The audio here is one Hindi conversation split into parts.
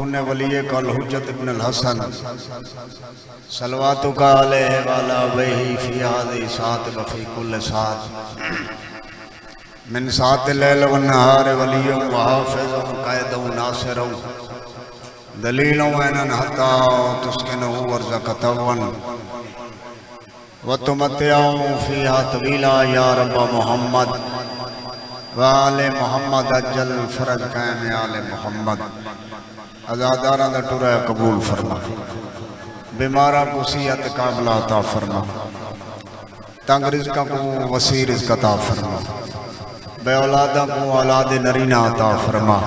कुन्ने वलिये कल हुज्जत इब्न अल हसन सलवातुका अलैहि वाला वही फी हाज़ी सात वफी कुल सात मिन सात लैल व नहार वलियुम व हाफिज़ुम क़ाइदुम नासिरुम दलीलुम ऐनन हत्ता तुस्किनुहु वर्ज़क़तवन व तुमत्तिअहु फ़ीहा तवीला या रब्ब मोहम्मद वाले मोहम्मद अज्जल फरज कायम आले मोहम्मद आज़ादारा दा टुरा कबूल फरमा बीमारा को सियत काबला अता फरमा तंग रिज़्क़ को वसी रिज़्क़ अता फरमा बे औलादा को औलाद नरीना अता फरमा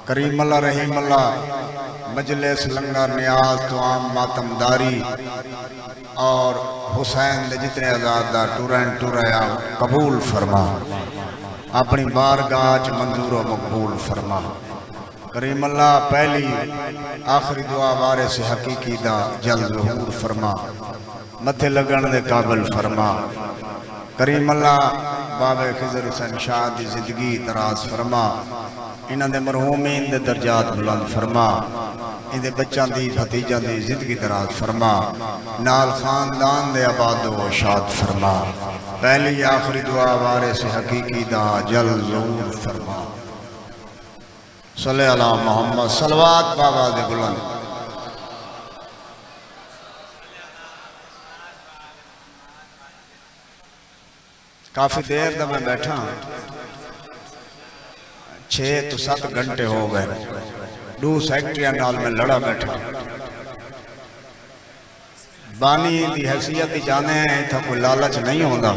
करीम अल्लाह रहीम अल्लाह मजलिस लंगर नियाज तुआम मातमदारी और हुसैन ने जितने आज़ादार टुराया कबूल फरमा अपनी बारगाह च मंजूर व मकबूल फरमा करीम अल्लाह पहली आखिरी दुआ वारिस हकीकी दा जल्द ज़हूर फरमा मथे लगन दे काबिल फरमा करीम अल्लाह बाबे खिज़र हुसैन शाह दी जिंदगी दराज फरमा इन्हां दे मरहूमीन दे दर्जात बुलंद फरमा इनके बच्चों की भतीजा की जिंदगी दराज फरमा नाल खानदान दे आबाद व शाद फरमा पहली आखिरी दुआ वारिस हकीकी दा जल्द ज़हूर फरमा सल्ले अला मोहम्मद सलवात बाबा दे बुलंद काफी देर दा मैं बैठा 6 तो 7 घंटे हो गए 2 सेक्रेटरियां नाल में लड़ा बैठा बानी की हैसियत जाने इतना कोई लालच नहीं होता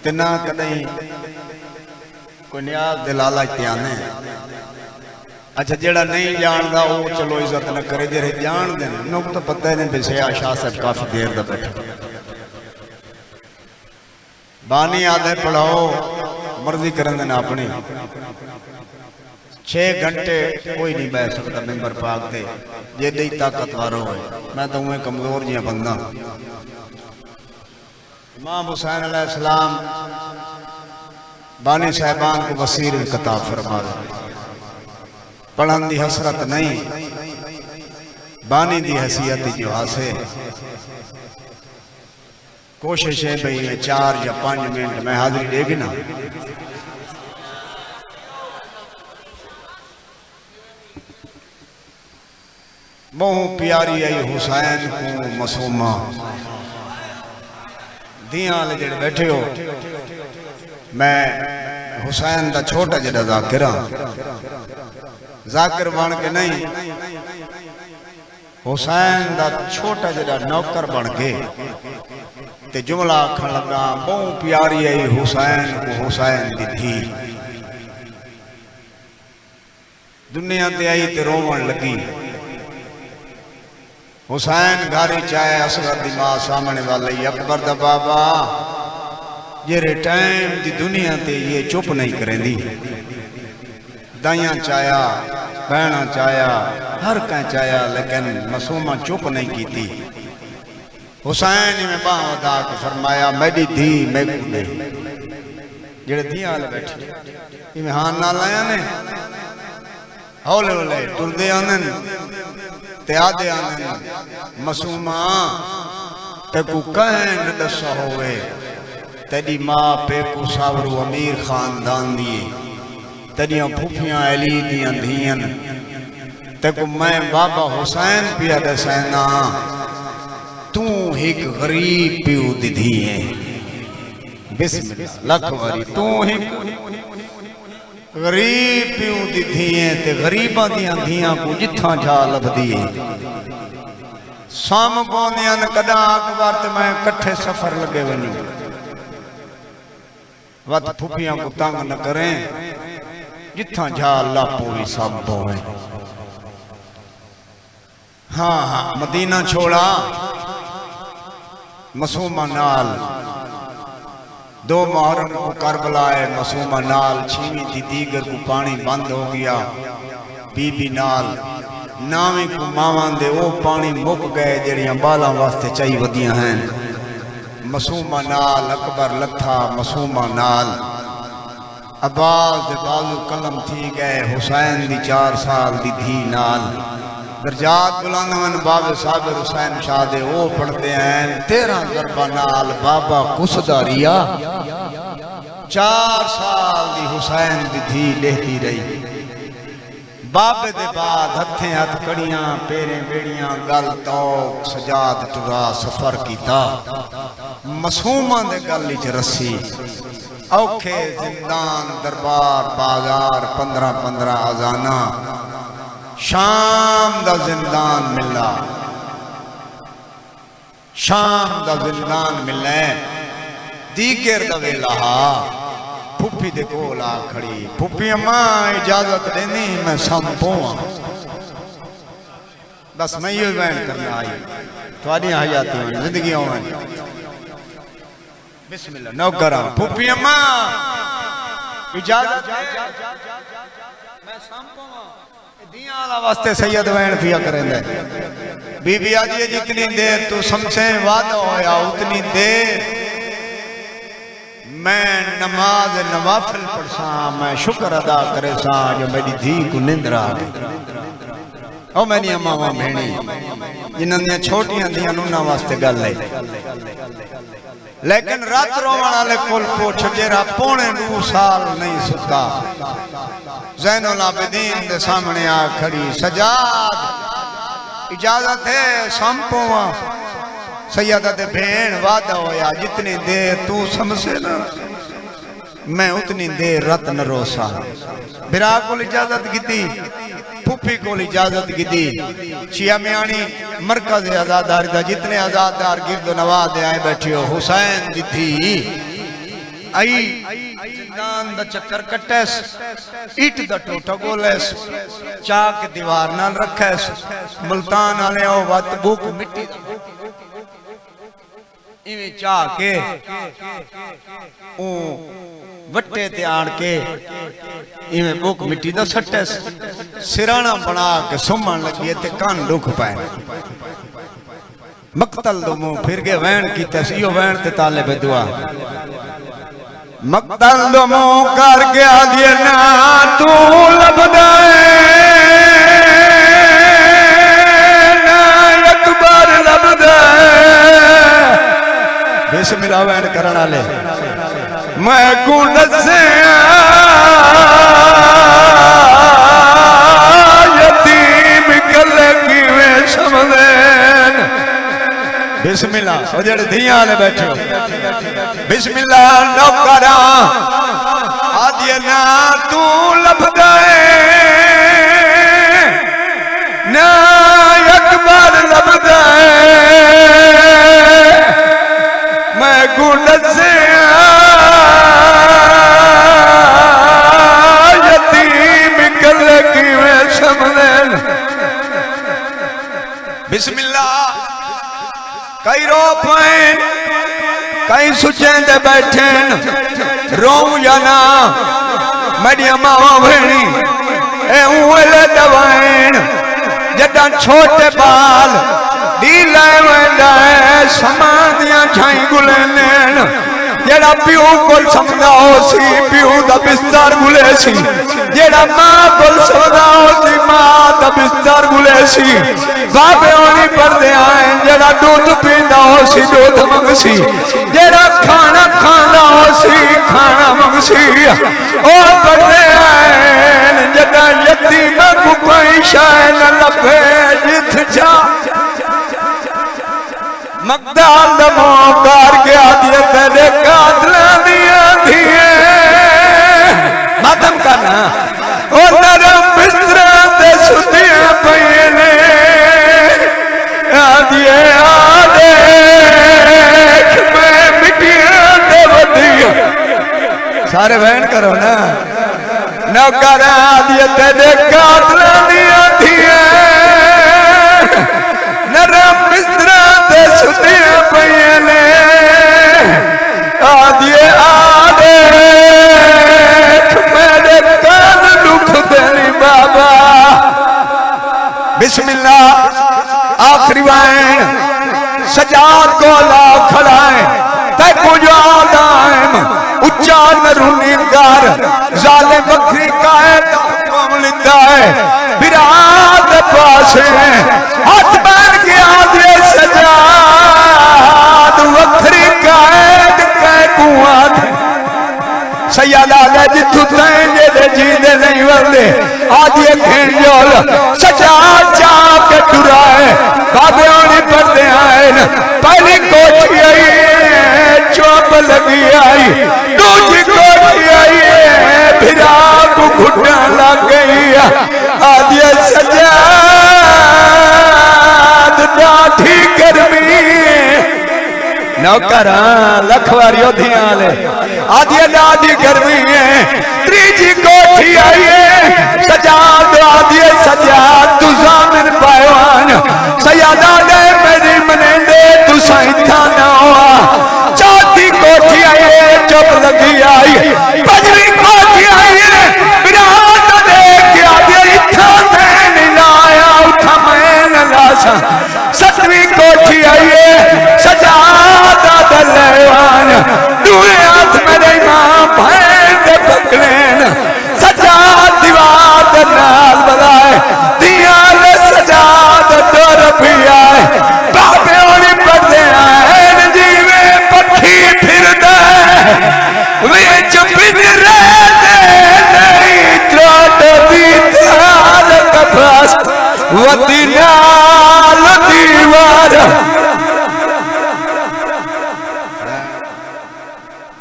तिना कदई कोई न्याज दे लालच ते आने अच्छा जेड़ा नहीं जानता वो चलो इज्जत न करे जेरे जान दे नुक तो पता ही नहीं बिछया शाह साहब काफी देर दा बैठा बानी आदे पढ़ाओ मर्जी करन देना अपनी 6 घंटे कोई नहीं बैठ सकता मेंबर पाक दे जे दी ताकतवर हो मैं तो उन्हें कमजोर जिया बंदा इमाम हुसैन अलैहिस्सलाम बानी साहिबान को वसीर कता फरमा पढ़न की हसरत नहीं बानी की हैसियत जो हासे कोशिश है भाई 4 या 5 मिनट मैं हाजिरी देगी ना बहु प्यारी आई हुसैन को मसूमा दियां जेड़े बैठे हो मैं हुसैन का छोटा जरा जाकिर बन के नहीं हुसैन का छोटा जरा नौकर बन के ते जुमला आखन लगा बहु प्यारी आई हुसैन को हुसैन दी थी दुनिया ते आई ते रोवन लगी हुसैन घारी चाहे असगर दी मां सामने वाले अकबर दा बाबा जेरे टाइम दी दुनिया ते ये चुप नहीं करेंदी दाइया चाया बहना चाया हर कह चाया लेकिन मासूमा चुप नहीं की हुसैन में बाह अदा के फरमाया मेरी धी मैकू दे जेड़े धियां वाले बैठे इम्हान नाल आया ने हौले हौले टुरदे आंदे ते आदे आंदे मासूमा ते को कह न दसा होवे तेरी मां पेकू सावरू अमीर खानदान दी तेरिया फूफियां अली दियां धियन ते को मैं बाबा हुसैन पिया दसैना तू एक गरीब पियो दी धी है बिस्मिल्लाह लख वारी तू एक गरीब पियो दी धी है ते गरीबां दियां धियां को जिथा जा लभदी है साम पौंदियां न कदा अकबर ते मैं कट्ठे सफर लगे वनू वत फुफियां को तंग न करें जिथा जा लापो भी सब होवे हाँ हाँ मदीना छोड़ा मासूमा नाल 2 मुहर्रम को करबला है मासूमा नाल 6वीं दी दीगर को पानी बंद हो गया बीबी नाल 9वीं को मावां दे वो पानी मुक गए जड़ियां बालां वास्ते चाही वदियां हैं मासूमा नाल अकबर लथा मासूमा नाल अब्बास दे बाजू कलम थी गए हुसैन दी 4 साल दी धी नाल दर्जात बुलंदवन बाबे साबिर हुसैन शाह दे वो पढ़ते हैं 13 ज़रबा नाल बाबा कुसदारिया 4 साल दी हुसैन दी धी लेती रही बाबे दे बाद हथे हथ कड़ियां पेरे बेड़ियां गल तौक सजाद टुरा सफर कीता मासूमां दे गल विच रस्सी औखे जिंदान दरबार बाजार 15-15 अजाना शाम दा जिंदान मिला शाम दा जिंदान मिले दीगर दा वेला फुफी दे कोल आ खड़ी फुफी अम्मा इजाजत देनी मैं संपोआ बस मैं ये बयान करना आई थोड़ी हयाती जिंदगी होवे बिस्मिल्लाह नौकरा फुफी अम्मा इजाजत मैं संपोआ दियां वाला वास्ते सैयद बयान पिया करेंदे बीबी आजी जितनी देर तू समझे वादा होया उतनी देर मैं नमाज नवाफिल पढ़सा मैं शुक्र अदा करे सा जो मेरी धी को निंद्रा आ गई ओ मेरी मावा भेणी जिन्होंने छोटियां दियां नूना वास्ते गल है लेकिन रात रोवण वाले कोल पूछ जेरा 2.5 साल नहीं सुता ज़ैनुल आबिदीन दे सामने आ खड़ी सजाद इजाजत है संपोवा सैयदा दे भेण वादा होया जितनी देर तू समझे ना मैं उतनी देर रत न रोसा बिरा को इजाजत की फुफी को इजाजत की शिया मियानी मरकज आजादारी दा जितने आजादार गिरद नवाज आए बैठे हो हुसैन जी थी आई जिंदान दा चक्कर कटेस ईट दा टोटा गोलेस चाक दीवार नाल रखेस मुल्तान वाले ओ वत बुक मिट्टी इवें चाह के वट्टे ते आण के इवें बुक मिट्टी दा सट्टे सिराना बना के सुमन लगी ते कान दुख पाए मकतल दो मुंह फिर के वैन कीता सी यो वैन ते ताले पे दुआ मकतल दो मुंह कर के आ दिए ना तू लबदा ना अकबर लबदा बिस्मिल्लाह वैन करन वाले मैं को दसे यतीम कले किवें समझन बिस्मिल्लाह ओ जेड़े धियां वाले बैठे बिस्मिल्लाह नौकरा आदिए ना तू लभदा ना अकबर लभदा मैं गुण से यतीम कल की मैं समझन बिस्मिल्लाह कई रो पाए कई सुचे दे बैठे रो या ना मेरी मावा भेणी ए उले दवाइन जदा छोटे बाल दी लाए वेंदा समाधियां छाई गुले नैन जेड़ा प्यू को समझा हो सी प्यू दा बिस्तर गुले सी जेड़ा मां को समझा हो सी मां दा बिस्तर गुले सी बाबे ओनी पढ़दे आए जेड़ा दूध पींदा हो सी दूध मंगसी जेड़ा खाना खांदा हो सी खाना मंगसी ओ पढ़दे आए जदा यतीम को कोई शाय न लभे जिथ जा मकदाल दमो कार के आदिए तेरे कातला दिया दिए मातम करना और नरम बिस्तरा ते सुतिया पईए ने आदिए आदे मैं मिटिया दे वदिया सारे बहन करो ना नौकर आदिए तेरे कातला दिया दिए नरम बिस्तरा ते सुतिया पईए ने आदिए आदे मेरे कान दुख देनी बाबा बिस्मिल्लाह आखिरी वाइन सजाद को ला खड़ा है कैको जो आदाम उच्चा नरूनीगार जाले बकरी कायद हुक्म लिंदा है बिराद पासे हाथ बैठ के आदे सजाद वखरी कायद कैको आदे सैयदा ले जिथु तैं जे जींदे नहीं वरदे आदि खेंजोल सजा चा के टुराए बाबे ओनी पड़दे आए पहली कोठी आई चुप लगी आई दूजी कोठी आई फिरा को घुटना लग गई आदि सजा डाठी गर्मी नौकर लखवार योधियां ले आदि दादी गर्मी है त्रीजी कोठी आई है सजा दो आदि